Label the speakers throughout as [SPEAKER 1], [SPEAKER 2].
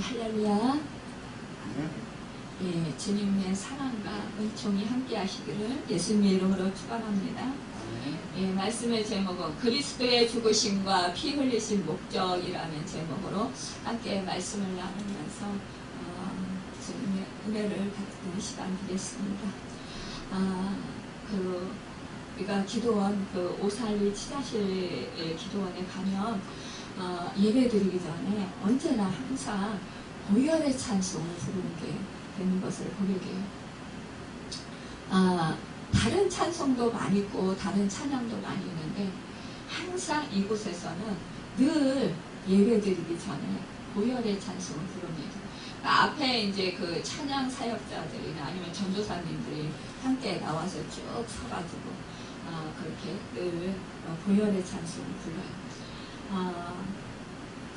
[SPEAKER 1] 할렐루야. 예, 주님의 사랑과 은총이 함께 하시기를 예수님의 이름으로 축원합니다. 예, 말씀의 제목은 그리스도의 죽으심과 피 흘리신 목적이라는 제목으로 함께 말씀을 나누면서 주님의 은혜를 받는 시간 되겠습니다. 우리가 기도원, 오살리 치자실 기도원에 가면 예배 드리기 전에 언제나 항상 고열의 찬송을 부르는 게 되는 것을 보게 돼요. 다른 찬송도 많이 있고 다른 찬양도 많이 있는데 항상 이곳에서는 늘 예배 드리기 전에 고열의 찬송을 부릅니다. 그러니까 앞에 이제 그 찬양 사역자들이나 아니면 전도사님들이 함께 나와서 쭉 서가지고 그렇게 늘 고열의 찬송을 불러요.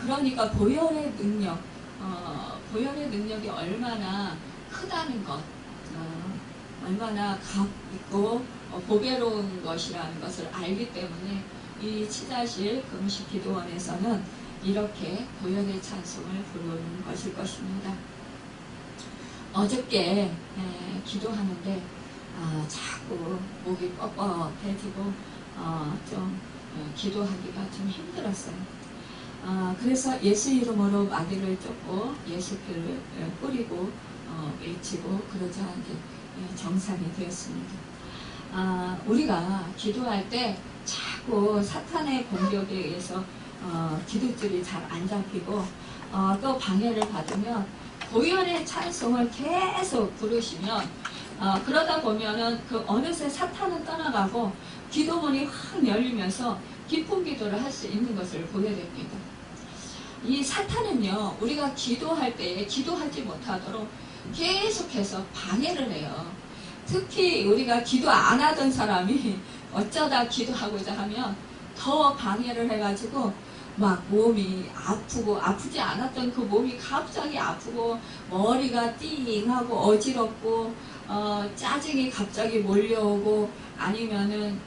[SPEAKER 1] 그러니까 보혈의 능력이 얼마나 크다는 것, 얼마나 값 있고 보배로운 것이라는 것을 알기 때문에 이 치자실 금식 기도원에서는 이렇게 보혈의 찬송을 부르는 것일 것입니다. 어저께 기도하는데 자꾸 목이 뻣뻣해지고 좀 기도하기가 좀 힘들었어요. 그래서 예수 이름으로 마디를 쫓고 예수표를 뿌리고 외치고 그러자 이제 정상이 되었습니다. 우리가 기도할 때 자꾸 사탄의 공격에 의해서 기도줄이 잘 안 잡히고 또 방해를 받으면 고열의 찬송을 계속 부르시면 그러다 보면은 어느새 사탄은 떠나가고 기도문이 확 열리면서 깊은 기도를 할 수 있는 것을 보게 됩니다. 이 사탄은요, 우리가 기도할 때에 기도하지 못하도록 계속해서 방해를 해요. 특히 우리가 기도 안 하던 사람이 어쩌다 기도하고자 하면 더 방해를 해가지고 막 몸이 아프고 아프지 않았던 그 몸이 갑자기 아프고 머리가 띵하고 어지럽고 짜증이 갑자기 몰려오고 아니면은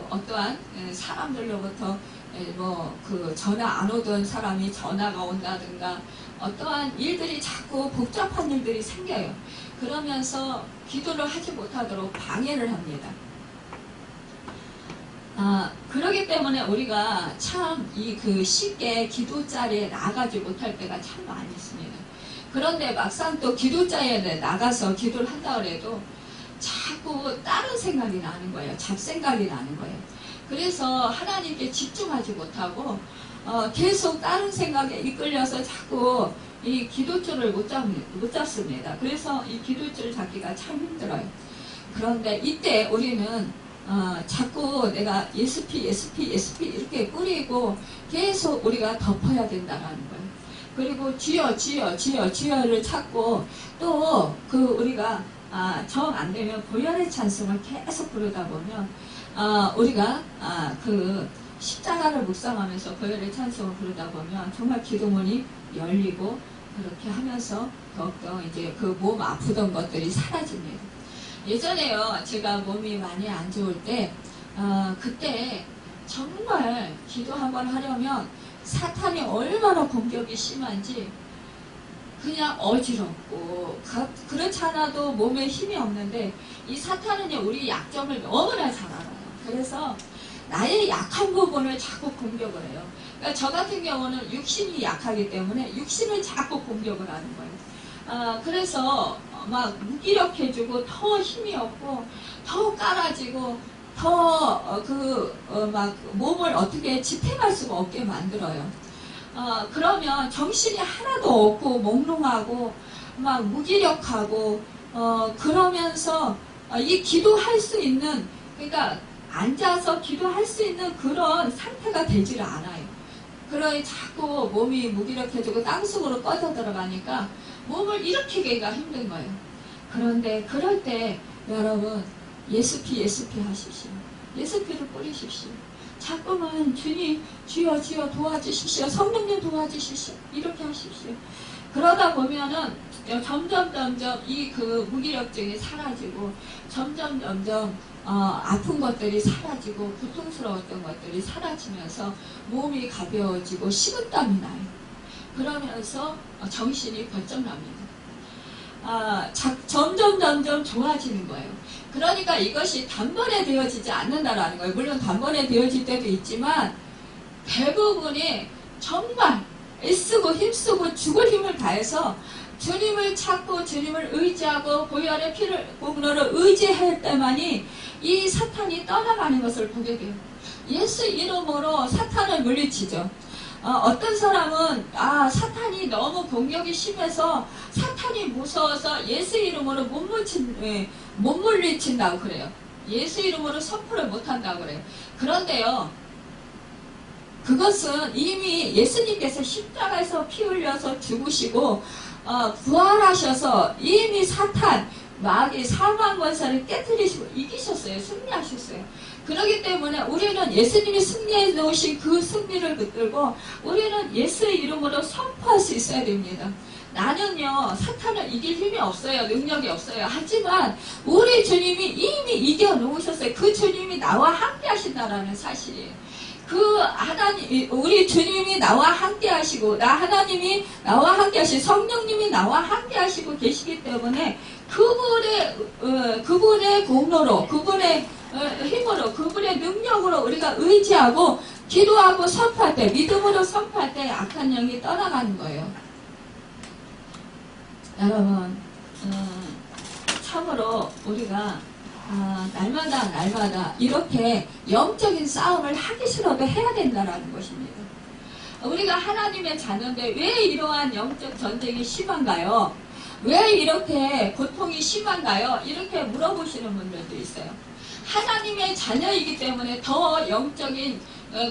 [SPEAKER 1] 어떠한 사람들로부터 전화 안 오던 사람이 전화가 온다든가 어떠한 일들이 자꾸 복잡한 일들이 생겨요. 그러면서 기도를 하지 못하도록 방해를 합니다. 그러기 때문에 우리가 참 쉽게 기도 자리에 나가지 못할 때가 참 많이 있습니다. 그런데 막상 또 기도 자리에 나가서 기도를 한다 그래도 자꾸 다른 생각이 나는 거예요. 잡생각이 나는 거예요. 그래서 하나님께 집중하지 못하고 계속 다른 생각에 이끌려서 자꾸 이 기도줄을 못 잡습니다. 그래서 이 기도줄 잡기가 참 힘들어요. 그런데 이때 우리는 자꾸 내가 예수피 이렇게 뿌리고 계속 우리가 덮어야 된다는 거예요. 그리고 주여를 찾고 또 우리가 정 안 되면 고열의 찬송을 계속 부르다 보면 우리가 십자가를 묵상하면서 고열의 찬송을 부르다 보면 정말 기도문이 열리고 그렇게 하면서 더욱더 이제 몸 아프던 것들이 사라집니다. 예전에요, 제가 몸이 많이 안 좋을 때 그때 정말 기도 한번 하려면 사탄이 얼마나 공격이 심한지 그냥 어지럽고 그렇지 않아도 몸에 힘이 없는데 이 사탄은요, 우리 약점을 너무나 잘 알아요. 그래서 나의 약한 부분을 자꾸 공격을 해요. 그러니까 저 같은 경우는 육신이 약하기 때문에 육신을 자꾸 공격을 하는 거예요. 그래서 막 무기력해지고 더 힘이 없고 더 깔아지고 더 막 몸을 어떻게 지탱할 수가 없게 만들어요. 그러면 정신이 하나도 없고 몽롱하고 막 무기력하고 그러면서 이 기도할 수 있는, 그러니까 앉아서 기도할 수 있는 그런 상태가 되지를 않아요. 그러니 자꾸 몸이 무기력해지고 땅속으로 꺼져 들어가니까 몸을 일으키기가 힘든 거예요. 그런데 그럴 때 여러분 예수피 하십시오. 예수피를 뿌리십시오. 자꾸만 주님 주여 도와주십시오. 성령님 도와주십시오. 이렇게 하십시오. 그러다 보면은 점점 이 무기력증이 사라지고 점점 아픈 것들이 사라지고 고통스러웠던 것들이 사라지면서 몸이 가벼워지고 식은땀이 나요. 그러면서 정신이 번쩍 납니다. 점점 좋아지는 거예요. 그러니까 이것이 단번에 되어지지 않는다라는 거예요. 물론 단번에 되어질 때도 있지만 대부분이 정말 애쓰고 힘쓰고 죽을 힘을 다해서 주님을 찾고 주님을 의지하고 보혈의 피를 공로를 의지할 때만이 이 사탄이 떠나가는 것을 보게 돼요. 예수 이름으로 사탄을 물리치죠. 어떤 사람은 사탄이 너무 공격이 심해서 사탄이 무서워서 예수 이름으로 못 물리친다고 그래요. 예수 이름으로 선포를 못한다고 그래요. 그런데요, 그것은 이미 예수님께서 십자가에서 피 흘려서 죽으시고 부활하셔서 이미 사탄, 마귀, 사망 권세를 깨뜨리시고 이기셨어요. 승리하셨어요. 그렇기 때문에 우리는 예수님이 승리해 놓으신 그 승리를 붙들고 우리는 예수의 이름으로 선포할 수 있어야 됩니다. 나는요, 사탄을 이길 힘이 없어요. 능력이 없어요. 하지만 우리 주님이 이미 이겨 놓으셨어요. 그 주님이 나와 함께 하신다라는 사실이에요. 우리 주님이 나와 함께 하시고, 하나님이 나와 함께 하시고, 성령님이 나와 함께 하시고 계시기 때문에 그분의 공로로, 그분의 힘으로, 그분의 능력으로 우리가 의지하고 기도하고 선포할 때, 믿음으로 선포할 때 악한 영이 떠나가는 거예요. 여러분, 참으로 우리가 날마다 이렇게 영적인 싸움을 하기 싫어도 해야 된다는 것입니다. 우리가 하나님의 자녀인데 왜 이러한 영적 전쟁이 심한가요? 왜 이렇게 고통이 심한가요? 이렇게 물어보시는 분들도 있어요. 하나님의 자녀이기 때문에 더 영적인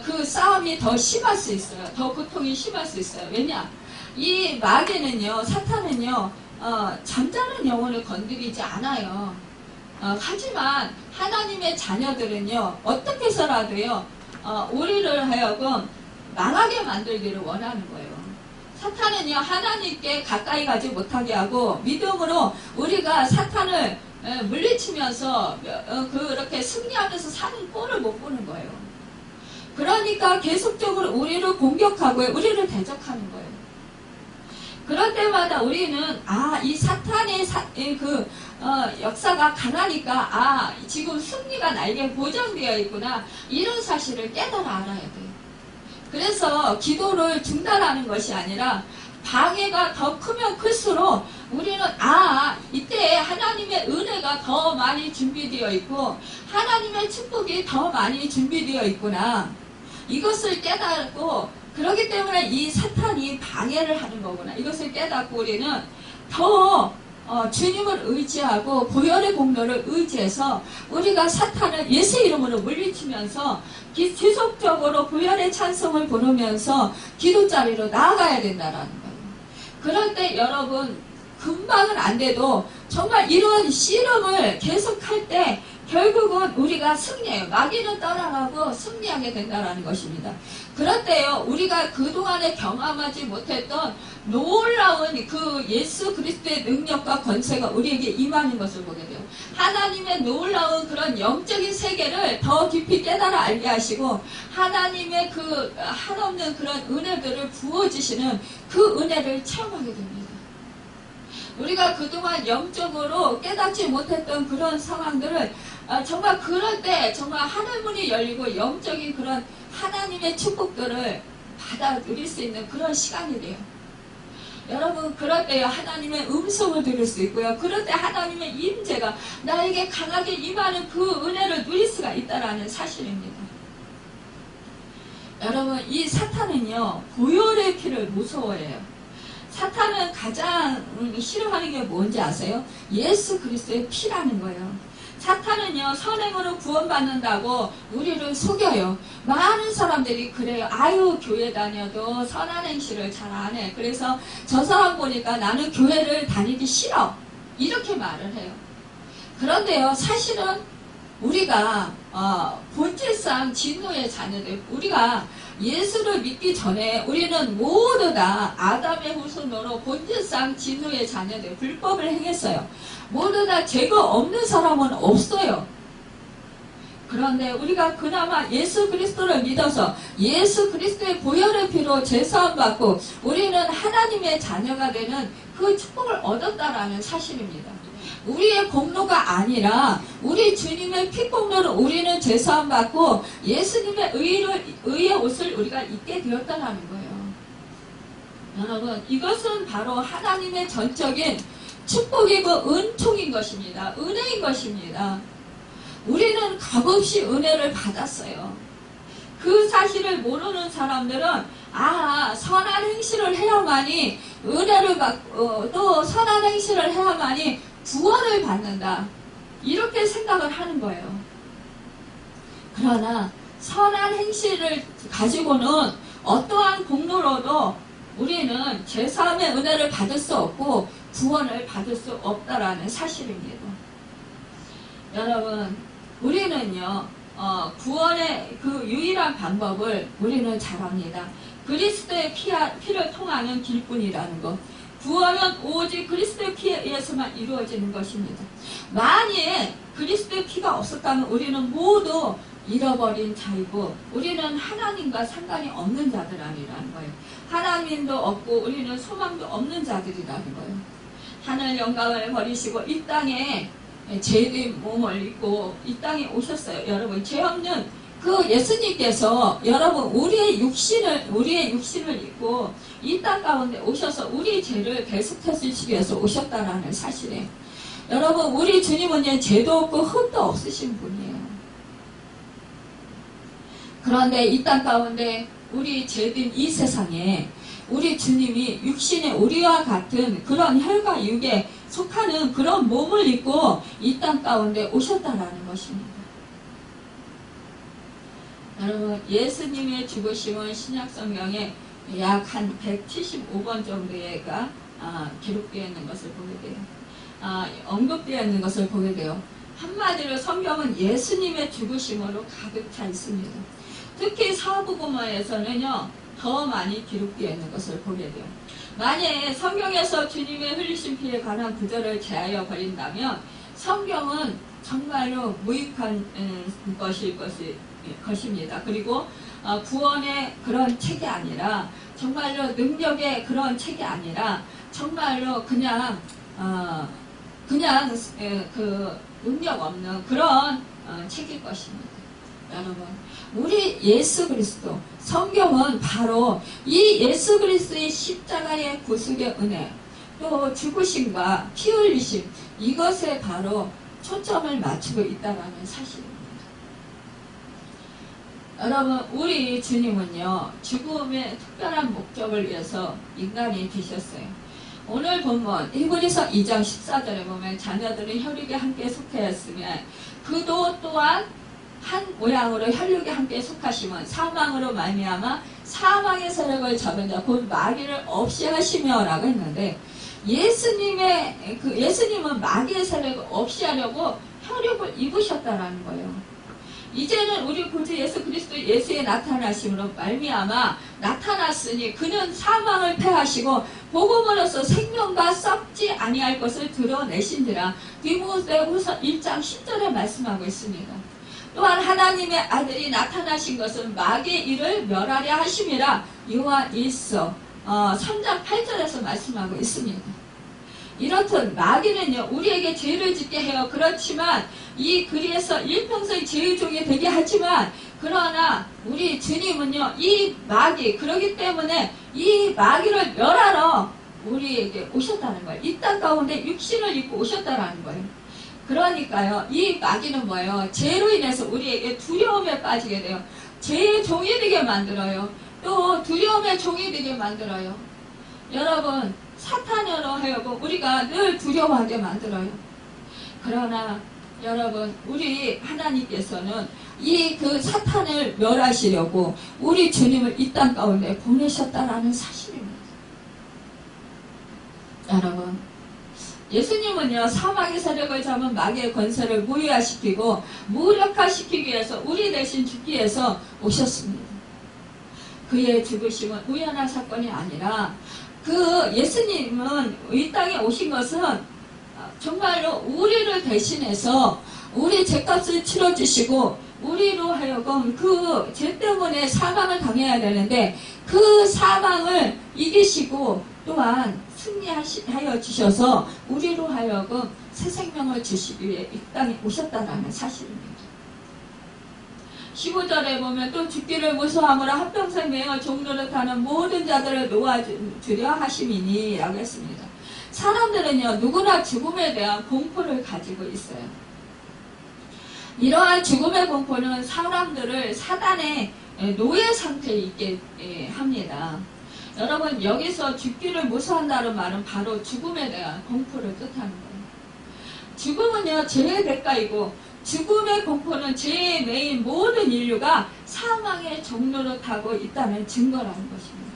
[SPEAKER 1] 그 싸움이 더 심할 수 있어요. 더 고통이 심할 수 있어요. 왜냐? 이 마귀는요, 사탄은요, 잠자는 영혼을 건드리지 않아요. 하지만 하나님의 자녀들은요, 어떻게 해서라도요, 우리를 하여금 망하게 만들기를 원하는 거예요. 사탄은요, 하나님께 가까이 가지 못하게 하고 믿음으로 우리가 사탄을 물리치면서 그렇게 승리하면서 사는 꼴을 못 보는 거예요. 그러니까 계속적으로 우리를 공격하고 우리를 대적하는 거예요. 그럴 때마다 우리는 이 사탄의 역사가 강하니까 지금 승리가 나에게 보장되어 있구나, 이런 사실을 깨달아 알아야 돼요. 그래서 기도를 중단하는 것이 아니라 방해가 더 크면 클수록 우리는 이때 하나님의 은혜가 더 많이 준비되어 있고 하나님의 축복이 더 많이 준비되어 있구나, 이것을 깨닫고, 그렇기 때문에 이 사탄이 방해를 하는 거구나, 이것을 깨닫고 우리는 더 주님을 의지하고 보혈의 공로를 의지해서 우리가 사탄을 예수 이름으로 물리치면서 지속적으로 보혈의 찬송을 부르면서 기도자리로 나아가야 된다는 거예요. 그럴 때 여러분, 금방은 안 돼도 정말 이런 씨름을 계속할 때 결국은 우리가 승리해요. 마귀는 떠나가고 승리하게 된다는 것입니다. 그럴 때요, 우리가 그동안에 경험하지 못했던 놀라운 그 예수 그리스도의 능력과 권세가 우리에게 임하는 것을 보게 돼요. 하나님의 놀라운 그런 영적인 세계를 더 깊이 깨달아 알게 하시고 하나님의 그 한없는 그런 은혜들을 부어주시는 그 은혜를 체험하게 됩니다. 우리가 그동안 영적으로 깨닫지 못했던 그런 상황들을 정말 그럴 때 정말 하늘문이 열리고 영적인 그런 하나님의 축복들을 받아 누릴 수 있는 그런 시간이 돼요. 여러분, 그럴 때 하나님의 음성을 들을 수 있고요. 그럴 때 하나님의 임재가 나에게 강하게 임하는 그 은혜를 누릴 수가 있다는 사실입니다. 여러분, 이 사탄은요, 보혈의 피를 무서워해요. 사탄은 가장 싫어하는 게 뭔지 아세요? 예수 그리스도의 피라는 거예요. 사탄은요, 선행으로 구원받는다고 우리를 속여요. 많은 사람들이 그래요. 교회 다녀도 선한 행실을 잘 안 해. 그래서 저 사람 보니까 나는 교회를 다니기 싫어, 이렇게 말을 해요. 그런데요, 사실은 우리가 본질상 진노의 자녀들, 우리가 예수를 믿기 전에 우리는 모두 다 아담의 후손으로 본질상 진노의 자녀들, 불법을 행했어요. 모두 다 죄가 없는 사람은 없어요. 그런데 우리가 그나마 예수 그리스도를 믿어서 예수 그리스도의 보혈의 피로 제사함 받고 우리는 하나님의 자녀가 되는 그 축복을 얻었다라는 사실입니다. 우리의 공로가 아니라 우리 주님의 피 공로로 우리는 제사함 받고 예수님의 의의 옷을 우리가 입게 되었다라는 거예요. 여러분, 이것은 바로 하나님의 전적인 축복이고 은총인 것입니다. 은혜인 것입니다. 우리는 값없이 은혜를 받았어요. 그 사실을 모르는 사람들은 선한 행실을 해야만이 은혜를 받고 또 선한 행실을 해야만이 구원을 받는다. 이렇게 생각을 하는 거예요. 그러나 선한 행실을 가지고는 어떠한 공로로도 우리는 제사함의 은혜를 받을 수 없고 구원을 받을 수 없다라는 사실입니다. 여러분, 우리는요 구원의 그 유일한 방법을 우리는 잘 압니다. 그리스도의 피를 통하는 길뿐이라는 것. 구원은 오직 그리스도의 피에 의해서만 이루어지는 것입니다. 만일 그리스도의 피가 없었다면 우리는 모두 잃어버린 자이고 우리는 하나님과 상관이 없는 자들이라는 거예요. 하나님도 없고 우리는 소망도 없는 자들이라는 거예요. 하늘 영광을 버리시고 이 땅에 죄된 몸을 입고 이 땅에 오셨어요. 여러분, 죄 없는 그 예수님께서 여러분 우리의 육신을 입고 이 땅 가운데 오셔서 우리 죄를 배속해 주시기 위해서 오셨다라는 사실에 여러분, 우리 주님은 죄도 없고 흠도 없으신 분이에요. 그런데 이 땅 가운데 우리 죄된 이 세상에 우리 주님이 육신의 우리와 같은 그런 혈과 육에 속하는 그런 몸을 입고 이 땅 가운데 오셨다라는 것입니다. 여러분, 예수님의 죽으심은 신약성경에 약 한 175번 정도가 기록되어 있는 것을 보게 돼요. 언급되어 있는 것을 보게 돼요. 한마디로 성경은 예수님의 죽으심으로 가득 차 있습니다. 특히 사복음서에서는요 더 많이 기록되어 있는 것을 보게 돼요. 만약에 성경에서 주님의 흘리신 피에 관한 구절을 제하여 버린다면 성경은 정말로 무익한 것입니다. 그리고 구원의 그런 책이 아니라 정말로 능력의 그런 책이 아니라 정말로 그냥 그 능력 없는 그런 책일 것입니다. 여러분, 우리 예수 그리스도 성경은 바로 이 예수 그리스도의 십자가의 구속의 은혜 또 죽으심과 피 흘리심 이것에 바로 초점을 맞추고 있다는 사실입니다. 여러분, 우리 주님은요 죽음의 특별한 목적을 위해서 인간이 되셨어요. 오늘 본문 히브리서 2장 14절에 보면 자녀들은 혈육에 함께 속하였으며 그도 또한 한 모양으로 혈육에 함께 속하심은 사망으로 말미암아 사망의 세력을 잡은 자 곧 마귀를 없이 하시며 라고 했는데 예수님은 마귀의 세력을 없이 하려고 혈육을 입으셨다라는 거예요. 이제는 우리 구주 예수 그리스도 예수의 나타나심으로 말미암아 나타났으니 그는 사망을 패하시고 복음으로써 생명과 썩지 아니할 것을 드러내신지라 디모데후서 1장 10절에 말씀하고 있습니다. 또한 하나님의 아들이 나타나신 것은 마귀의 일을 멸하려 하심이라 요한 1서 3장 8절에서 말씀하고 있습니다. 이렇듯 마귀는요 우리에게 죄를 짓게 해요. 그렇지만 이 글에서 일평생 죄의 종이 되게 하지만 그러나 우리 주님은요 이 마귀 그러기 때문에 이 마귀를 멸하러 우리에게 오셨다는 거예요. 이 땅 가운데 육신을 입고 오셨다는 거예요. 그러니까요 이 마귀는 뭐예요? 죄로 인해서 우리에게 두려움에 빠지게 돼요. 죄의 종이 되게 만들어요. 또 두려움의 종이 되게 만들어요. 여러분, 사탄으로 하여금 우리가 늘 두려워하게 만들어요. 그러나 여러분, 우리 하나님께서는 이 그 사탄을 멸하시려고 우리 주님을 이 땅 가운데 보내셨다라는 사실입니다. 여러분, 예수님은요 사망의 세력을 잡은 마귀의 권세를 무효화시키고 무력화시키기 위해서 우리 대신 죽기 위해서 오셨습니다. 그의 죽으심은 우연한 사건이 아니라 그 예수님은 이 땅에 오신 것은 정말로 우리를 대신해서 우리 죄값을 치러주시고 우리로 하여금 그 죄 때문에 사망을 당해야 되는데 그 사망을 이기시고 또한 승리하여 주셔서 우리로 하여금 새 생명을 주시기 위해 이 땅에 오셨다라는 사실입니다. 15절에 보면 또 죽기를 무서워하므로 한평생 매어 종노릇하는 모든 자들을 놓아주려 하심이니 라고 했습니다. 사람들은요 누구나 죽음에 대한 공포를 가지고 있어요. 이러한 죽음의 공포는 사람들을 사단의 노예 상태에 있게 합니다. 여러분 여기서 죽기를 무서워한다는 말은 바로 죽음에 대한 공포를 뜻하는 거예요. 죽음은요 죄의 대가이고 죽음의 공포는 죄의 매인 모든 인류가 사망의 종로를 타고 있다는 증거라는 것입니다.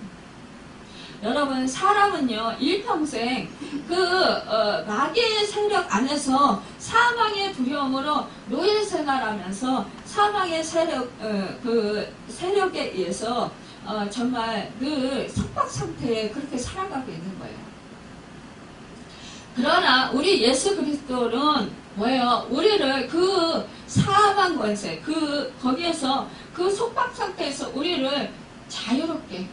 [SPEAKER 1] 여러분 사람은요 일평생 마귀의 세력 안에서 사망의 두려움으로 노예 생활하면서 사망의 세력에 의해서 정말 그 속박 상태에 그렇게 살아가고 있는 거예요. 그러나 우리 예수 그리스도는 뭐예요? 우리를 그 사망 권세, 거기에서 그 속박 상태에서 우리를 자유롭게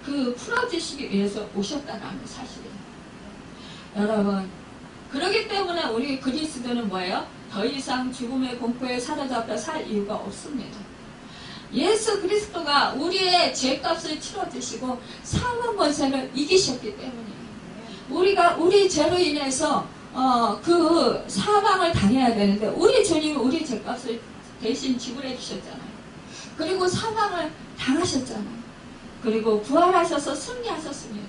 [SPEAKER 1] 풀어주시기 위해서 오셨다는 사실이에요. 여러분, 그렇기 때문에 우리 그리스도는 뭐예요? 더 이상 죽음의 공포에 사로잡혀 살 이유가 없습니다. 예수 그리스도가 우리의 죄값을 치러주시고 사망 권세를 이기셨기 때문이에요. 우리가 우리 죄로 인해서 그 사망을 당해야 되는데 우리 주님이 우리 죄값을 대신 지불해 주셨잖아요. 그리고 사망을 당하셨잖아요. 그리고 부활하셔서 승리하셨습니다.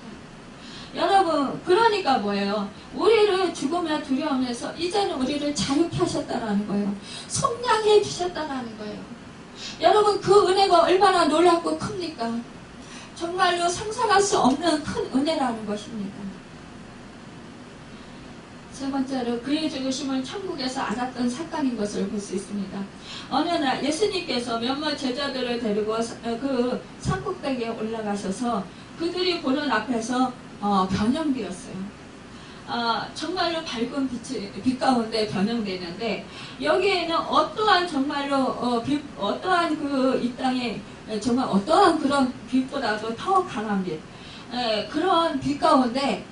[SPEAKER 1] 여러분 그러니까 뭐예요? 우리를 죽음의 두려움에서 이제는 우리를 자유케 하셨다라는 거예요. 속량해 주셨다라는 거예요. 여러분 그 은혜가 얼마나 놀랍고 큽니까? 정말로 상상할 수 없는 큰 은혜라는 것입니다. 세 번째로 그의 죽으심을 천국에서 알았던 사건인 것을 볼 수 있습니다. 어느 날 예수님께서 몇몇 제자들을 데리고 그 산꼭대기에 올라가셔서 그들이 보는 앞에서 변형되었어요. 정말로 밝은 빛 가운데 변형되는데 여기에는 어떠한 정말로 어떠한 이 땅에 정말 어떠한 그런 빛보다도 더 강한 빛 그런 빛 가운데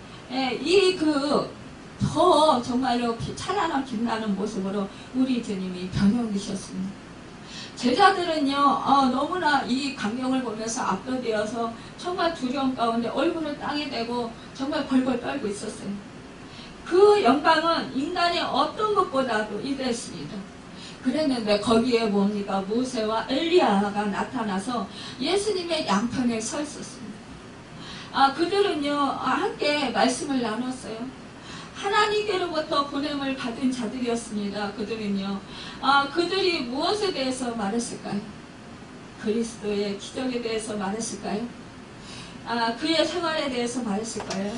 [SPEAKER 1] 더 정말로 찬란한 빛나는 모습으로 우리 주님이 변형되셨습니다. 제자들은요 너무나 이 광경을 보면서 압도되어서 정말 두려움 가운데 얼굴을 땅에 대고 정말 벌벌 떨고 있었어요. 그 영광은 인간의 어떤 것보다도 이랬습니다. 그랬는데 거기에 뭡니까? 모세와 엘리야가 나타나서 예수님의 양편에 서 있었습니다. 그들은요 함께 말씀을 나눴어요. 하나님께로부터 보냄을 받은 자들이었습니다. 그들은요 그들이 무엇에 대해서 말했을까요? 그리스도의 기적에 대해서 말했을까요? 그의 생활에 대해서 말했을까요?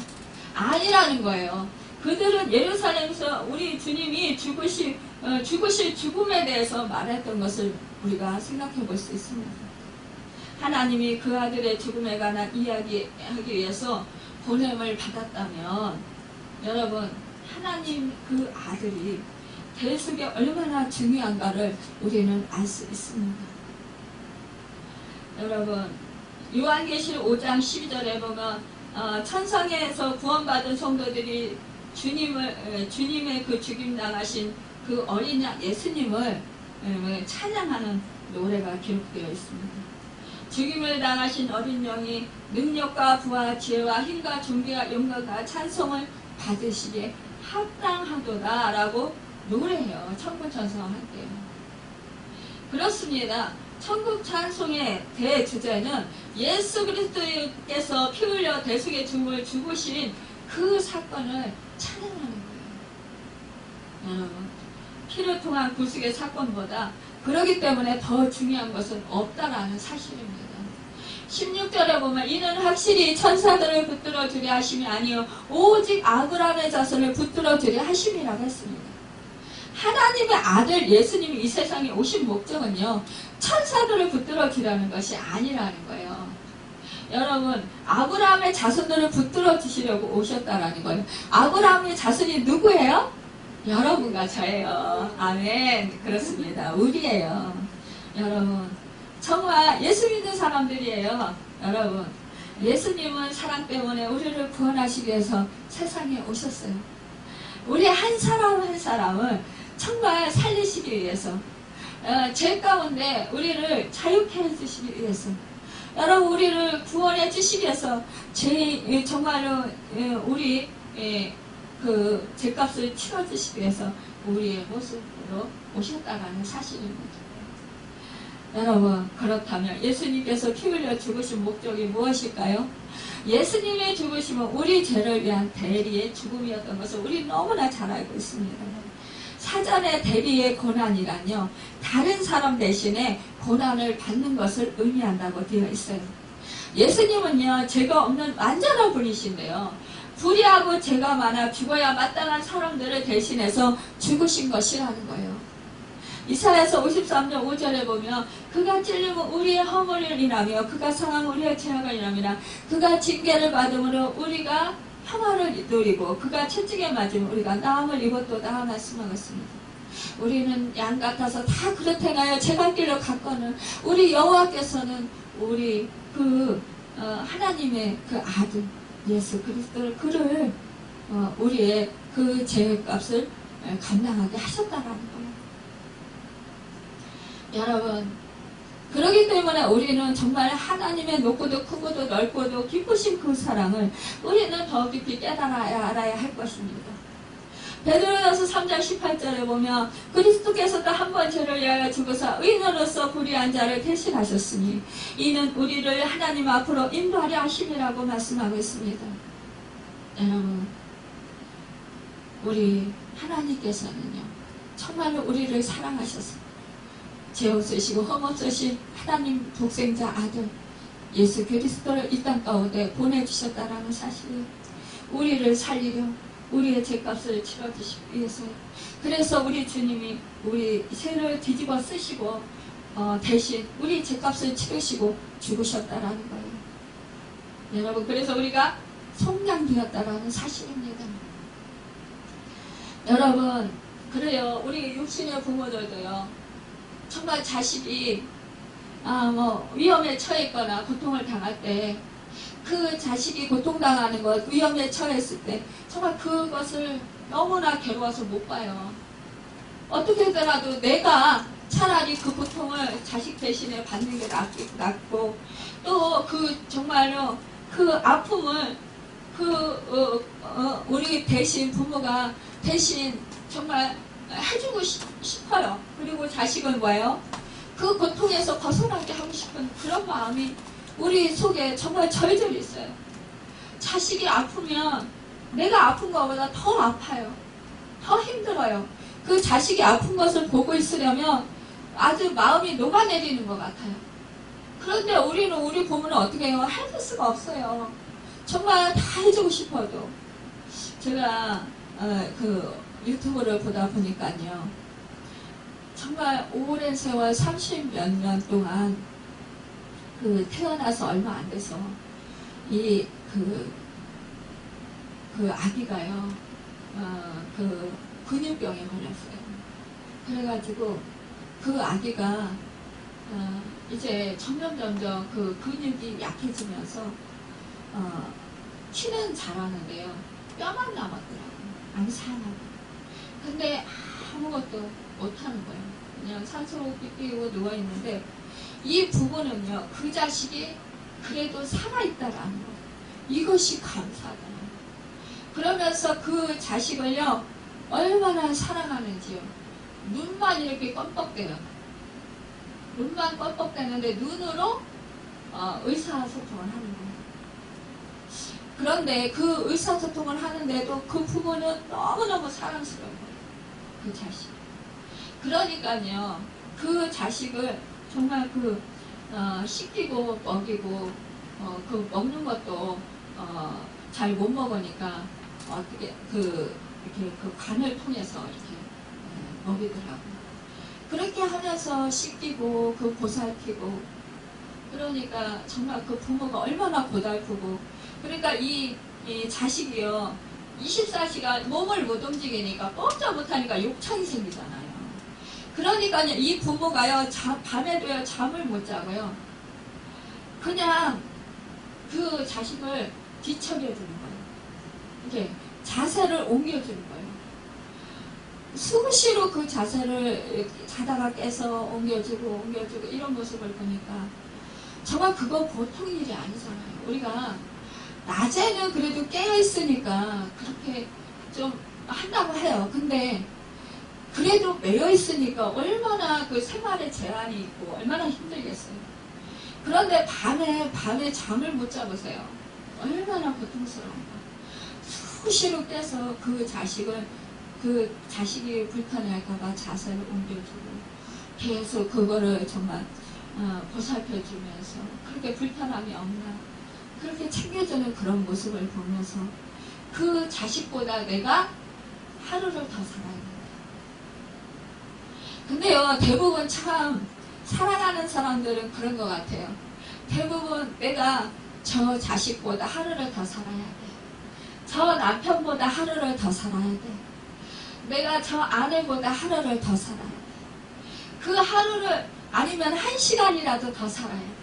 [SPEAKER 1] 아니라는 거예요. 그들은 예루살렘에서 우리 주님이 죽으실 죽음에 대해서 말했던 것을 우리가 생각해 볼 수 있습니다. 하나님이 그 아들의 죽음에 관한 이야기하기 위해서 보냄을 받았다면 여러분 하나님 그 아들이 대속에 얼마나 중요한가를 우리는 알 수 있습니다. 여러분 요한계시록 5장 12절에 보면 천상에서 구원받은 성도들이 주님의 그 죽임 당하신 그 어린 양 예수님을 찬양하는 노래가 기록되어 있습니다. 죽임을 당하신 어린 영이 능력과 부와 지혜와 힘과 존귀와 영광과 찬송을 받으시기에 합당하도다 라고 노래해요. 천국 찬송할 때요. 그렇습니다. 천국 찬송의 대주제는 예수 그리스도께서 피 흘려 대속의 죽음을 죽으신 그 사건을 찬양하는 거예요. 여러분 피를 통한 구속의 사건보다 그러기 때문에 더 중요한 것은 없다라는 사실입니다. 16절에 보면 이는 확실히 천사들을 붙들어 주려 하심이 아니요 오직 아브라함의 자손을 붙들어 주려 하심이라고 했습니다. 하나님의 아들 예수님이 이 세상에 오신 목적은요 천사들을 붙들어 주려는 것이 아니라는 거예요. 여러분 아브라함의 자손들을 붙들어 주시려고 오셨다라는 거예요. 아브라함의 자손이 누구예요? 여러분과 저예요. 아멘. 그렇습니다. 우리예요. 여러분, 정말 예수 믿는 사람들이에요. 여러분, 예수님은 사랑 때문에 우리를 구원하시기 위해서 세상에 오셨어요. 우리 한 사람 한 사람을 정말 살리시기 위해서, 죄 가운데 우리를 자유케 해주시기 위해서, 여러분, 우리를 구원해 주시기 위해서 정말로 우리 그 죄값을 치러주시기 위해서 우리의 모습으로 오셨다라는 사실입니다. 여러분, 그렇다면 예수님께서 피 흘려 죽으신 목적이 무엇일까요? 예수님의 죽으심은 우리 죄를 위한 대리의 죽음이었던 것을 우리 너무나 잘 알고 있습니다. 사전의 대리의 고난이란요, 다른 사람 대신에 고난을 받는 것을 의미한다고 되어 있어요. 예수님은요, 죄가 없는 완전한 분이신데요, 불의하고 죄가 많아 죽어야 마땅한 사람들을 대신해서 죽으신 것이라는 거예요. 이사야서 53장 5절에 보면 그가 찔림은 우리의 허물을 인하며 그가 상함은 우리의 죄악을 인함이라. 그가 징계를 받음으로 우리가 평화를 누리고 그가 채찍에 맞으면 우리가 나음을 입었도다 말씀하겠습니다. 우리는 양 같아서 다 그릇 행하여 제갈 길로 갔거늘 우리 여호와께서는 우리 하나님의 그 아들 예수 그리스도를 그를 우리의 그 죄값을 감당하게 하셨다라는 거예요. 여러분, 그렇기 때문에 우리는 정말 하나님의 높고도 크고도 넓고도 깊으신 그 사랑을 우리는 더 깊이 깨달아야 알아야 할 것입니다. 베드로전서 3장 18절에 보면 그리스도께서도 한 번 죄를 위하여 죽으사 의인으로서 불의한 자를 대신하셨으니 이는 우리를 하나님 앞으로 인도하려 하심이라고 말씀하고 있습니다. 여러분, 우리 하나님께서는요, 정말로 우리를 사랑하셨습니다. 죄 없으시고 흠 없으신 하나님 독생자 아들 예수 그리스도를 이 땅 가운데 보내주셨다라는 사실을 우리를 살리려 우리의 죄값을 치러주시기 위해서요. 그래서 우리 주님이 우리 죄를 뒤집어 쓰시고 대신 우리 죄값을 치르시고 죽으셨다라는 거예요. 여러분, 그래서 우리가 속량되었다라는 사실입니다. 여러분, 그래요. 우리 육신의 부모들도요, 정말 자식이 위험에 처해 있거나 고통을 당할 때 그 자식이 고통당하는 것, 위험에 처했을 때 정말 그것을 너무나 괴로워서 못 봐요. 어떻게더라도 내가 차라리 그 고통을 자식 대신에 받는 게 낫고 또 정말로 그 아픔을 우리 대신 부모가 대신 정말 해주고 싶어요. 그리고 자식은 뭐예요? 그 고통에서 벗어나게 하고 싶은 그런 마음이 우리 속에 정말 절절히 있어요. 자식이 아프면 내가 아픈 것보다 더 아파요. 더 힘들어요. 그 자식이 아픈 것을 보고 있으려면 아주 마음이 녹아내리는 것 같아요. 그런데 우리 부모는 어떻게 해요? 해줄 수가 없어요. 정말 다 해주고 싶어도. 제가 유튜브를 보다 보니까요, 정말 오랜 세월 30몇 년 동안 태어나서 얼마 안 돼서 아기가요, 근육병에 걸렸어요. 그래가지고 그 아기가 이제 점점 그 근육이 약해지면서 키는 자라는데요, 뼈만 남았더라고요. 안 살아나고. 근데 아무것도 못하는 거예요. 그냥 산소호흡기 끼고 누워있는데 이 부부는요, 그 자식이 그래도 살아있다라는 거예요. 이것이 감사하다는 거예요. 그러면서 그 자식을요, 얼마나 사랑하는지요. 눈만 이렇게 껌뻑대요. 눈만 껌뻑대는데 눈으로 의사소통을 하는 거예요. 그런데 그 의사소통을 하는데도 그 부모는 너무너무 사랑스러운 거예요. 그 자식. 그러니까요, 그 자식을 정말 씻기고 먹이고 그 먹는 것도 잘 못 먹으니까 어떻게 이렇게 그 간을 통해서 이렇게 먹이더라고요. 그렇게 하면서 씻기고 보살피고, 그러니까 정말 그 부모가 얼마나 고달프고, 그러니까 이 자식이요, 24시간 몸을 못 움직이니까 꼼짝 못하니까 욕창이 생기잖아요. 그러니까요, 이 부모가요, 밤에도요, 잠을 못 자고요. 그냥 그 자식을 뒤척여주는 거예요. 이게 자세를 옮겨주는 거예요. 수시로 그 자세를 자다가 깨서 옮겨주고 이런 모습을 보니까 정말 그거 보통 일이 아니잖아요. 우리가 낮에는 그래도 깨어있으니까 그렇게 좀 한다고 해요. 근데 그래도 매여있으니까 얼마나 그 생활에 제한이 있고 얼마나 힘들겠어요. 그런데 밤에 잠을 못 자보세요. 얼마나 고통스러운가. 수시로 깨서 그 자식이 불편할까봐 자세를 옮겨주고 계속 그거를 정말 보살펴주면서 그렇게 불편함이 없나 그렇게 챙겨주는 그런 모습을 보면서 그 자식보다 내가 하루를 더 살아야 된다. 근데요, 대부분 참 사랑하는 사람들은 그런 것 같아요. 대부분 내가 저 자식보다 하루를 더 살아야 돼. 저 남편보다 하루를 더 살아야 돼. 내가 저 아내보다 하루를 더 살아야 돼. 그 하루를 아니면 1시간이라도 더 살아야 돼.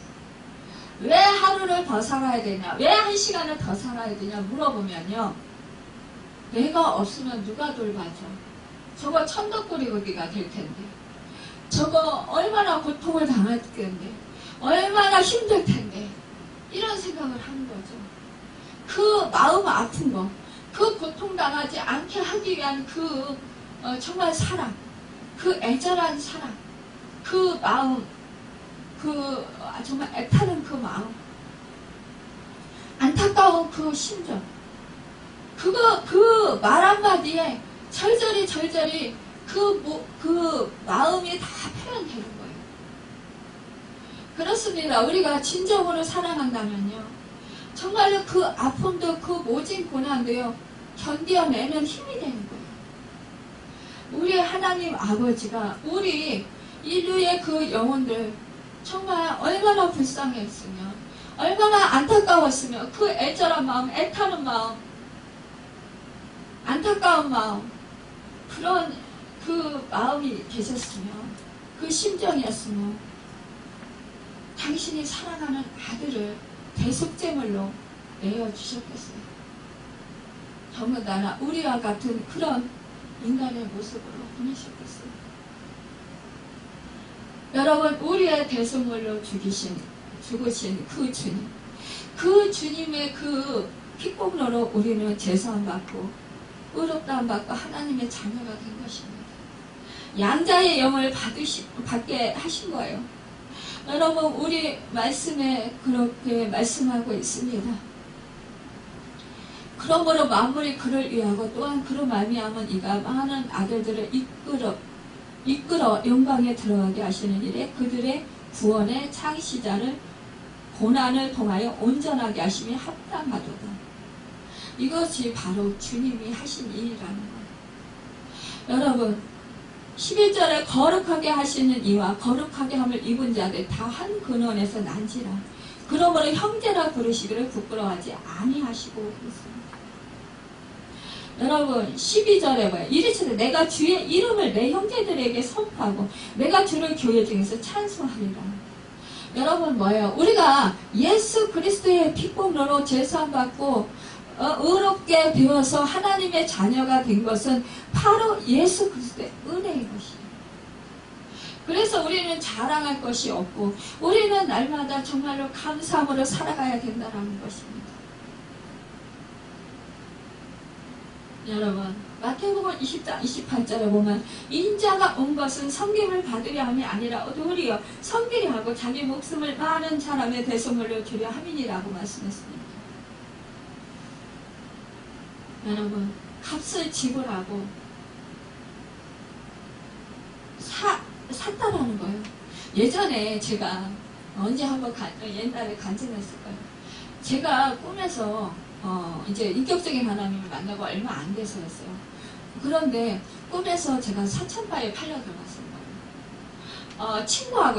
[SPEAKER 1] 왜 하루를 더 살아야 되냐? 왜 1시간을 더 살아야 되냐? 물어보면요. 내가 없으면 누가 돌봐줘? 저거 천덕꾸리가 될 텐데. 저거 얼마나 고통을 당할 텐데. 얼마나 힘들 텐데. 이런 생각을 하는 거죠. 그 마음 아픈 거. 그 고통당하지 않게 하기 위한 정말 사랑. 그 애절한 사랑. 그 마음. 정말 애타는 그 마음. 안타까운 그 심정. 그 말 한마디에 절절히 그 마음이 다 표현되는 거예요. 그렇습니다. 우리가 진정으로 사랑한다면요. 정말로 그 아픔도 그 모진 고난도요. 견뎌내는 힘이 되는 거예요. 우리 하나님 아버지가 우리 인류의 그 영혼들 정말 얼마나 불쌍했으면 얼마나 안타까웠으면 그 애절한 마음, 애타는 마음, 안타까운 마음 그런 그 마음이 계셨으면 그 심정이었으면 당신이 사랑하는 아들을 대속제물로 내어주셨겠어요. 더군다나 우리와 같은 그런 인간의 모습으로 보내셨겠어요. 여러분, 우리의 대속물로 죽으신 그 주님, 그 주님의 그 피공로로 우리는 제사함 받고 의롭다함 받고 하나님의 자녀가 된 것입니다. 양자의 영을 받게 하신 거예요. 여러분, 우리 말씀에 그렇게 말씀하고 있습니다. 그러므로 만물이 그를 위하고 또한 그로 말미암은 이가 많은 아들들을 이끌어 영광에 들어가게 하시는 일에 그들의 구원의 창시자를 고난을 통하여 온전하게 하심이 합당하도다. 이것이 바로 주님이 하신 일이라는 거예요. 여러분, 11절에 거룩하게 하시는 이와 거룩하게 함을 입은 자들 다 한 근원에서 난지라. 그러므로 형제라 부르시기를 부끄러워하지 아니하시고 그랬습니다. 여러분, 12절에 뭐예요? 이르시되 내가 주의 이름을 내 형제들에게 선포하고 내가 주를 교회 중에서 찬송하리라. 여러분, 뭐예요? 우리가 예수 그리스도의 피공로로 제사받고 의롭게 되어서 하나님의 자녀가 된 것은 바로 예수 그리스도의 은혜인 것이에요. 그래서 우리는 자랑할 것이 없고 우리는 날마다 정말로 감사함으로 살아가야 된다는 것입니다. 여러분, 마태복음 20장 28절에 보면 인자가 온 것은 섬김을 받으려 함이 아니라 도리어 섬기려 하고 자기 목숨을 많은 사람의 대속물로 주려 함이니라고 말씀했습니다. 여러분, 값을 지불하고 샀다라는 거예요. 예전에 제가 언제 한번 옛날에 간증했을 거예요. 제가 꿈에서 이제 인격적인 하나님을 만나고 얼마 안 돼서였어요. 그런데 꿈에서 제가 사천파에 팔려 들어갔어요.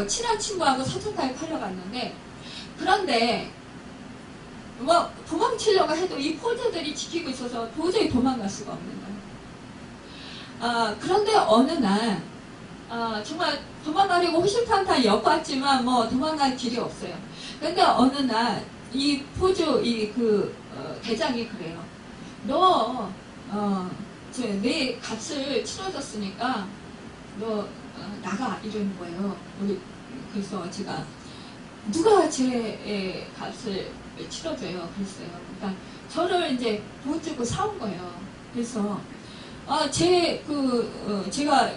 [SPEAKER 1] 친한 친구하고 사천파에 팔려갔는데, 그런데 뭐 도망치려고 해도 이 포자들이 지키고 있어서 도저히 도망갈 수가 없는 거예요. 그런데 어느 날 정말 도망가려고 호실탄탄 엿봤지만 뭐 도망갈 길이 없어요. 근데 어느 날 이 포주 대장이 그래요. 너 내 값을 치러줬으니까 너 나가 이러는 거예요. 그래서 제가 누가 제 값을 치러줘요? 그랬어요. 그러니까 저를 이제 돈 주고 사온 거예요. 그래서 제가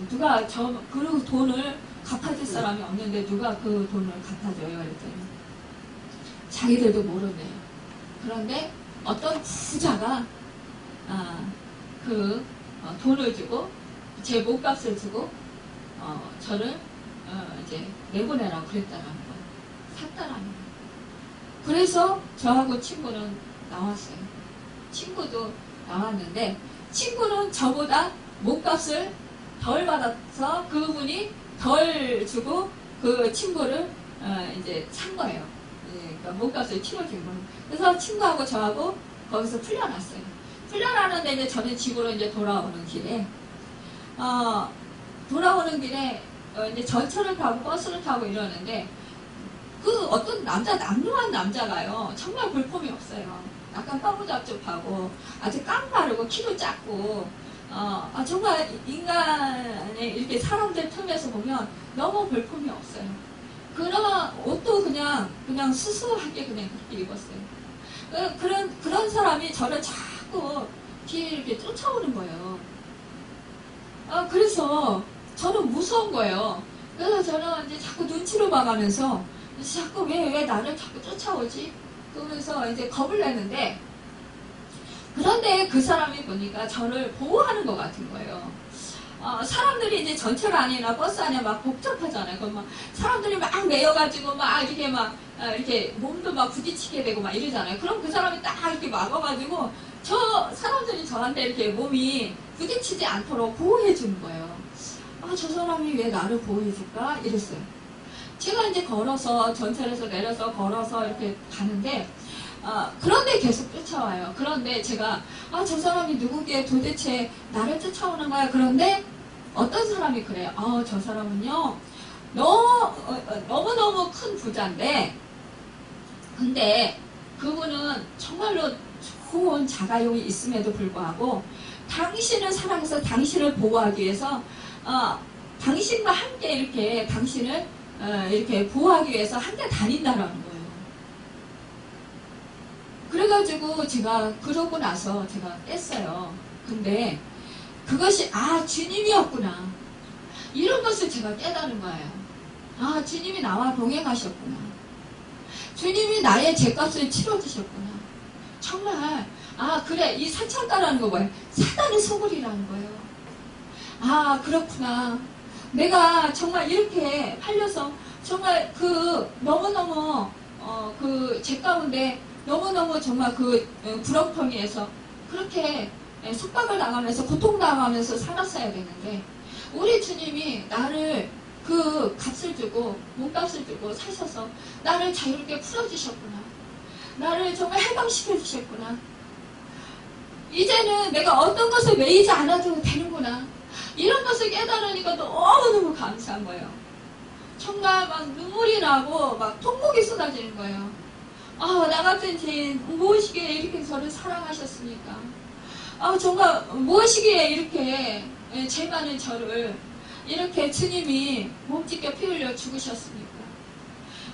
[SPEAKER 1] 누가 그 돈을 갚아줄 사람이 없는데 누가 그 돈을 갚아줘요? 그랬더니 자기들도 모르네요. 그런데 어떤 부자가 돈을 주고 제 몸값을 주고 저를 이제 내보내라고 그랬다라는 거예요. 샀다라는 거예요. 그래서 저하고 친구는 나왔어요. 친구도 나왔는데 친구는 저보다 몸값을 덜 받아서 그분이 덜 주고 그 친구를 이제 산 거예요. 그러니까 몸값을 치러준 거예요. 그래서 친구하고 저하고 거기서 풀려났어요. 풀려나는데 이제 저는 집으로 이제 돌아오는 길에 이제 전철을 타고 버스를 타고 이러는데 그 어떤 남루한 남자가요. 정말 볼품이 없어요. 약간 빠부잡잡하고 아주 깡마르고 키도 작고 정말 인간의 이렇게 사람들 틈에서 보면 너무 볼품이 없어요. 그런 옷도 그냥 수수하게 그냥 그렇게 입었어요. 그런 사람이 저를 자꾸 뒤에 이렇게 쫓아오는 거예요. 그래서 저는 무서운 거예요. 그래서 저는 이제 자꾸 눈치를 봐가면서 자꾸 왜 나를 자꾸 쫓아오지? 그러면서 이제 겁을 내는데 그런데 그 사람이 보니까 저를 보호하는 것 같은 거예요. 사람들이 이제 전철 안이나 버스 안에 막 복잡하잖아요. 그럼 막 사람들이 막 매여가지고 막 이렇게 몸도 막 부딪히게 되고 막 이러잖아요. 그럼 그 사람이 딱 이렇게 막아가지고 사람들이 저한테 이렇게 몸이 부딪히지 않도록 보호해 주는 거예요. 저 사람이 왜 나를 보호해 줄까? 이랬어요. 제가 이제 걸어서 전철에서 내려서 걸어서 이렇게 가는데 그런데 계속 쫓아와요. 그런데 제가 저 사람이 누구게 도대체 나를 쫓아오는 거야. 그런데 어떤 사람이 그래요. 저 사람은요 너무너무 큰 부자인데 근데 그분은 정말로 좋은 자가용이 있음에도 불구하고 당신을 사랑해서 당신을 보호하기 위해서 당신과 함께 이렇게 당신을 이렇게 보호하기 위해서 함께 다닌다라는 거예요. 그래가지고 제가 그러고 나서 제가 뗐어요. 근데 그것이 주님이었구나. 이런 것을 제가 깨달은 거예요. 주님이 나와 동행하셨구나. 주님이 나의 죄값을 치러주셨구나. 정말 그래 이 사창가라는 거 뭐예요? 사단의 소굴이라는 거예요. 그렇구나. 내가 정말 이렇게 팔려서 정말 너무너무 죄 가운데 너무너무 정말 불엉텅이에서 그렇게 속박을 당하면서 고통당하면서 살았어야 되는데 우리 주님이 나를 그 값을 주고 몸값을 주고 사셔서 나를 자유롭게 풀어주셨구나. 나를 정말 해방시켜 주셨구나. 이제는 내가 어떤 것을 매이지 않아도 되는구나. 이런 것을 깨달으니까 너무너무 감사한 거예요. 정말 막 눈물이 나고 막 통곡이 쏟아지는 거예요. 나 같은 죄인 무엇이기에 이렇게 저를 사랑하셨습니까? 정말 무엇이기에 이렇게 죄 많은 저를 이렇게 주님이 몸찢겨 피 흘려 죽으셨습니까?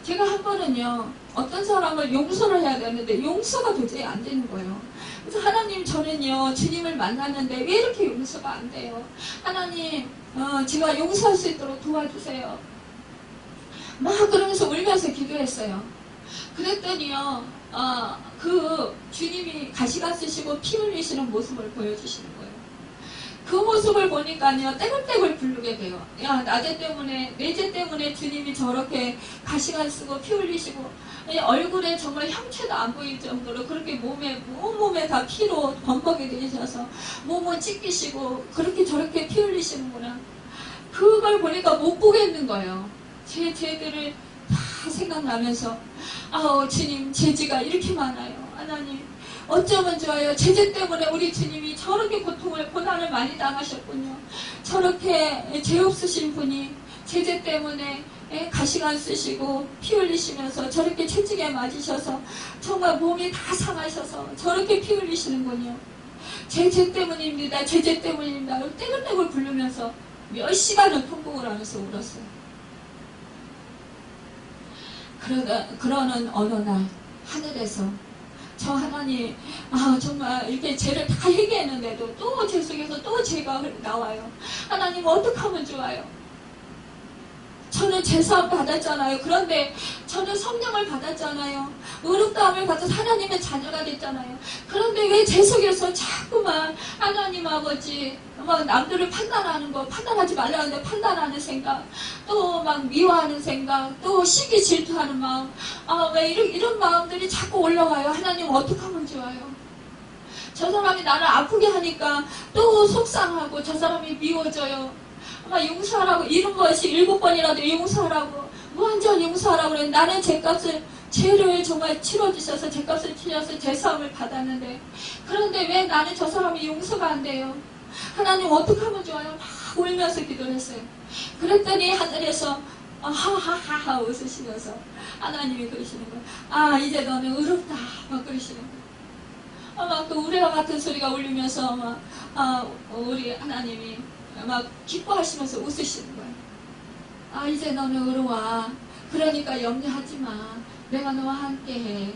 [SPEAKER 1] 제가 한 번은요 어떤 사람을 용서를 해야 되는데 용서가 도저히 안 되는 거예요. 그래서 하나님 저는요 주님을 만났는데 왜 이렇게 용서가 안 돼요? 하나님 제가 용서할 수 있도록 도와주세요. 막 그러면서 울면서 기도했어요. 그랬더니요 그 주님이 가시가 쓰시고 피 흘리시는 모습을 보여주시는 거예요. 그 모습을 보니까요 떼굴떼굴 부르게 돼요. 내 죄 때문에 주님이 저렇게 가시가 쓰고 피 흘리시고 얼굴에 정말 형체도 안 보일 정도로 그렇게 온몸에 다 피로 범벅이 되셔서 몸을 찢기시고 그렇게 저렇게 피 흘리시는구나. 그걸 보니까 못 보겠는 거예요. 제 죄들을 다 생각나면서 주님 죄지가 이렇게 많아요. 하나님 어쩌면 좋아요. 제재 때문에 우리 주님이 저렇게 고난을 많이 당하셨군요. 저렇게 죄 없으신 분이 제재 때문에 가시관 쓰시고 피 흘리시면서 저렇게 채찍에 맞으셔서 정말 몸이 다 상하셔서 저렇게 피 흘리시는군요. 제재 때문입니다. 제재 때문입니다. 떼굴떼굴 굴르면서 몇 시간을 통곡을 하면서 울었어요. 그러는 어느 날 하늘에서 저 하나님 정말 이렇게 죄를 다 회개했는데도 또 죄 속에서 또 죄가 나와요. 하나님 어떻게 하면 좋아요? 저는 제사함 받았잖아요. 그런데 저는 성령을 받았잖아요. 의롭다함을 받아서 하나님의 자녀가 됐잖아요. 그런데 왜 제 속에서 자꾸만 하나님 아버지 막 남들을 판단하는 거, 판단하지 말라는데 판단하는 생각, 또 막 미워하는 생각, 또 시기 질투하는 마음, 왜 이런 마음들이 자꾸 올라와요. 하나님 어떻게 하면 좋아요? 저 사람이 나를 아프게 하니까 또 속상하고 저 사람이 미워져요. 용서하라고, 이런 것이 7번이라도 용서하라고, 무한전 용서하라고 그래. 나는 죄를 정말 치러주셔서 죄값을 치러서 죄사함을 받았는데, 그런데 왜 나는 저 사람이 용서가 안 돼요? 하나님 어떻게 하면 좋아요? 막 울면서 기도를 했어요. 그랬더니 하늘에서 하하하하 웃으시면서 하나님이 그러시는 거예요. 이제 너는 의롭다 막 그러시는 거예요. 막 또 우레와 같은 소리가 울리면서 우리 하나님이 막 기뻐하시면서 웃으시는 거예요. 이제 너는 의로워. 그러니까 염려하지 마. 내가 너와 함께해.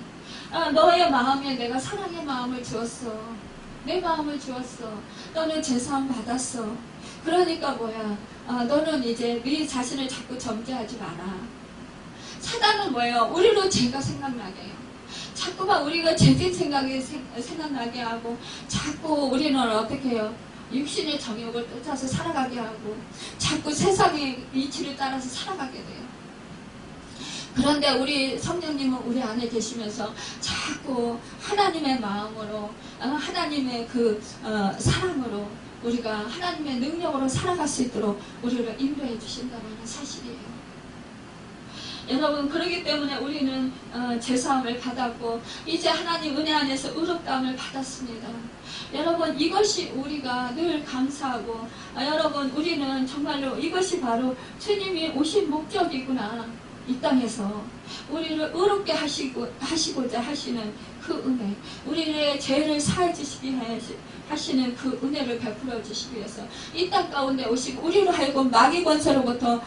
[SPEAKER 1] 너의 마음에 내가 사랑의 마음을 주었어. 내 마음을 주었어. 너는 제사함 받았어. 그러니까 뭐야? 너는 이제 네 자신을 자꾸 정죄하지 마라. 사단은 뭐예요? 우리로 죄가 생각나게 해요. 자꾸만 우리가 죄진 생각이 생각나게 하고, 자꾸 우리는 어떻게 해요? 육신의 정욕을 쫓아서 살아가게 하고, 자꾸 세상의 이치를 따라서 살아가게 돼요. 그런데 우리 성령님은 우리 안에 계시면서 자꾸 하나님의 마음으로, 하나님의 사랑으로, 우리가 하나님의 능력으로 살아갈 수 있도록 우리를 인도해 주신다는 사실이에요. 여러분, 그렇기 때문에 우리는 제사함을 받았고 이제 하나님 은혜 안에서 의롭다함을 받았습니다. 여러분, 이것이 우리가 늘 감사하고, 여러분, 우리는 정말로 이것이 바로 주님이 오신 목적이구나. 이 땅에서 우리를 의롭게 하시고자 하시는 그 은혜, 우리의 죄를 사해 주시기 하시는 그 은혜를 베풀어 주시기 위해서 이 땅 가운데 오시고, 우리로 하여금 마귀 권세로부터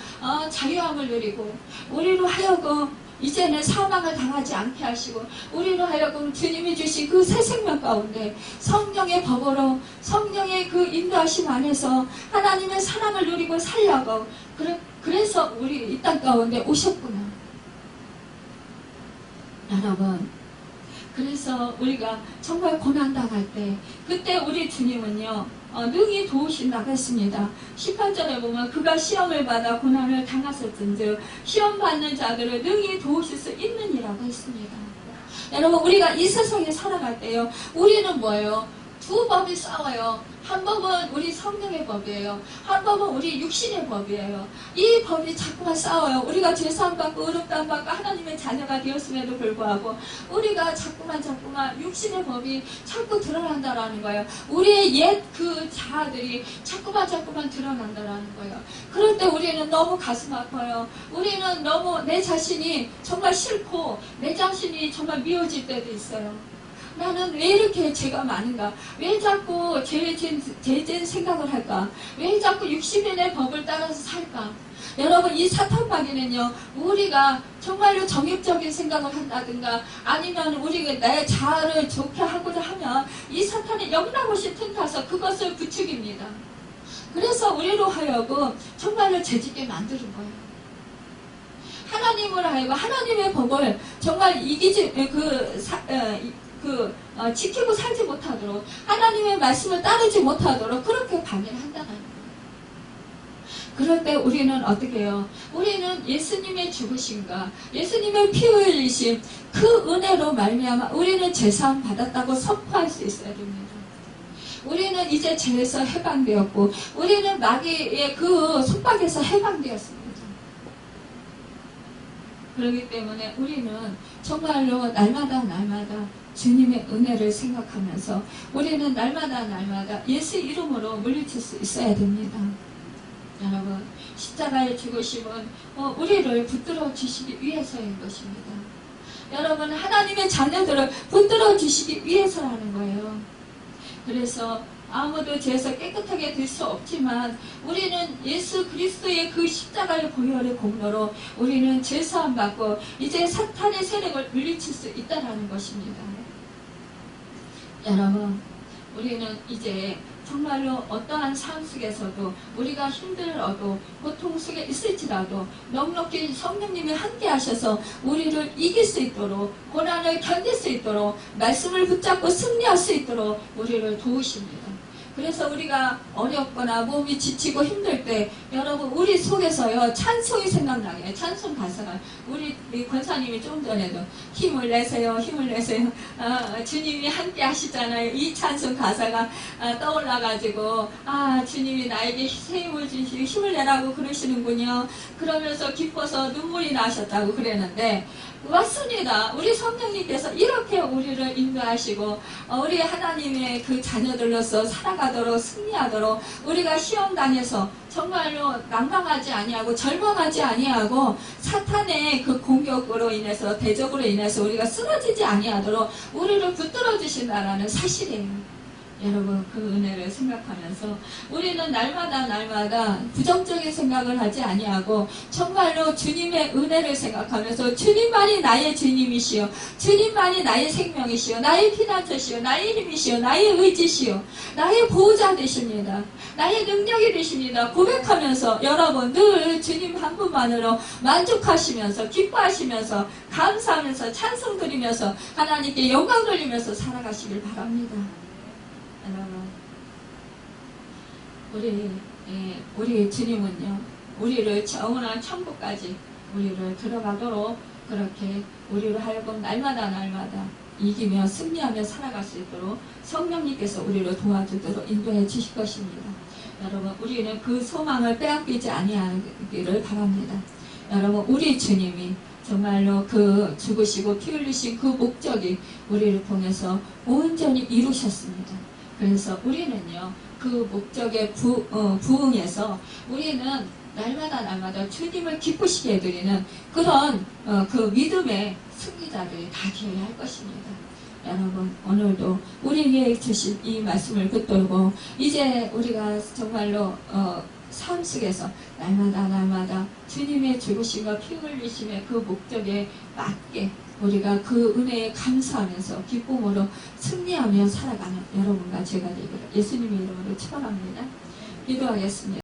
[SPEAKER 1] 자유함을 누리고, 우리로 하여금 이제는 사망을 당하지 않게 하시고, 우리로 하여금 주님이 주신 그 새 생명 가운데 성령의 법으로, 성령의 그 인도하심 안에서 하나님의 사랑을 누리고 살려고, 그래서 우리 이 땅 가운데 오셨구나. 여러분, 그래서 우리가 정말 고난당할 때, 그때 우리 주님은요 능히 도우신다고 했습니다. 18절에 보면 그가 시험을 받아 고난을 당하셨은즉 시험 받는 자들을 능히 도우실 수 있느니라고 했습니다. 여러분, 우리가 이 세상에 살아갈 때요, 우리는 뭐예요? 두 법이 싸워요. 한 법은 우리 성령의 법이에요. 한 법은 우리 육신의 법이에요. 이 법이 자꾸만 싸워요. 우리가 죄사함 받고 의롭다함 받고 하나님의 자녀가 되었음에도 불구하고 우리가 자꾸만 육신의 법이 자꾸 드러난다라는 거예요. 우리의 옛 그 자아들이 자꾸만 드러난다라는 거예요. 그럴 때 우리는 너무 가슴 아파요. 우리는 너무 내 자신이 정말 싫고 내 자신이 정말 미워질 때도 있어요. 나는 왜 이렇게 죄가 많은가? 왜 자꾸 죄진 생각을 할까? 왜 자꾸 60인의 법을 따라서 살까? 여러분, 이 사탄 마귀는요, 우리가 정말로 정욕적인 생각을 한다든가, 아니면 우리가 내 자아를 좋게 하고자 하면 이 사탄이 영락없이 틈타서 그것을 부추깁니다. 그래서 우리로 하여금 정말로 죄짓게 만드는 거예요. 하나님으로 하여금 하나님의 법을 정말 지키고 살지 못하도록, 하나님의 말씀을 따르지 못하도록 그렇게 방해를 한다는 거예요. 그럴 때 우리는 어떻게 해요? 우리는 예수님의 죽으심과 예수님의 피 흘리심, 그 은혜로 말미암아 우리는 제사함 받았다고 선포할 수 있어야 됩니다. 우리는 이제 죄에서 해방되었고, 우리는 마귀의 그 속박에서 해방되었습니다. 그렇기 때문에 우리는 정말로 날마다 주님의 은혜를 생각하면서 우리는 날마다 예수 이름으로 물리칠 수 있어야 됩니다. 여러분, 십자가의 죽으심은 우리를 붙들어 주시기 위해서인 것입니다. 여러분, 하나님의 자녀들을 붙들어 주시기 위해서라는 거예요. 그래서 아무도 죄에서 깨끗하게 될 수 없지만 우리는 예수 그리스도의 그 십자가의 보혈의 공로로 우리는 죄사함 받고 이제 사탄의 세력을 물리칠 수 있다는 것입니다. 여러분, 우리는 이제 정말로 어떠한 삶 속에서도 우리가 힘들어도 고통 속에 있을지라도 넉넉히 성령님이 함께 하셔서 우리를 이길 수 있도록, 고난을 견딜 수 있도록, 말씀을 붙잡고 승리할 수 있도록 우리를 도우십니다. 그래서 우리가 어렵거나 몸이 지치고 힘들 때 여러분, 우리 속에서요 찬송이 생각나게, 찬송 가사가, 우리 권사님이 좀 전에도 힘을 내세요, 힘을 내세요, 주님이 함께 하시잖아요. 이 찬송 가사가 떠올라가지고 주님이 나에게 새 힘을 주시고 힘을 내라고 그러시는군요. 그러면서 기뻐서 눈물이 나셨다고 그랬는데, 맞습니다. 우리 성령님께서 이렇게 우리를 인도하시고 우리 하나님의 그 자녀들로서 살아가도록, 승리하도록, 우리가 시험당해서 정말로 낭망하지 아니하고 절망하지 아니하고 사탄의 그 공격으로 인해서, 대적으로 인해서 우리가 쓰러지지 아니하도록 우리를 붙들어 주신다라는 사실이에요. 여러분, 그 은혜를 생각하면서 우리는 날마다 부정적인 생각을 하지 아니하고 정말로 주님의 은혜를 생각하면서 주님만이 나의 주님이시오, 주님만이 나의 생명이시오, 나의 피난처시오, 나의 힘이시오, 나의 의지시오, 나의 보호자 되십니다, 나의 능력이 되십니다 고백하면서 여러분 늘 주님 한 분만으로 만족하시면서, 기뻐하시면서, 감사하면서, 찬송 드리면서 하나님께 영광 돌리면서 살아가시길 바랍니다. 여러분, 우리 주님은요, 우리를 영원한 천국까지 우리를 들어가도록 그렇게 우리를 하여금 날마다 이기며 승리하며 살아갈 수 있도록 성령님께서 우리를 도와주도록 인도해 주실 것입니다. 여러분, 우리는 그 소망을 빼앗기지 아니하기를 바랍니다. 여러분, 우리 주님이 정말로 그 죽으시고 피 흘리신 그 목적이 우리를 통해서 온전히 이루셨습니다. 그래서 우리는요, 그 목적에 부응해서 우리는 날마다 주님을 기쁘시게 해드리는 그런 그 믿음의 승리자들이 다 되어야 할 것입니다. 여러분, 오늘도 우리에게 주신 이 말씀을 붙들고 이제 우리가 정말로 삶 속에서 날마다 주님의 죽으심과 피 흘리심의 그 목적에 맞게 우리가 그 은혜에 감사하면서 기쁨으로 승리하며 살아가는 여러분과 제가 되기를 예수님의 이름으로 축원합니다. 기도하겠습니다.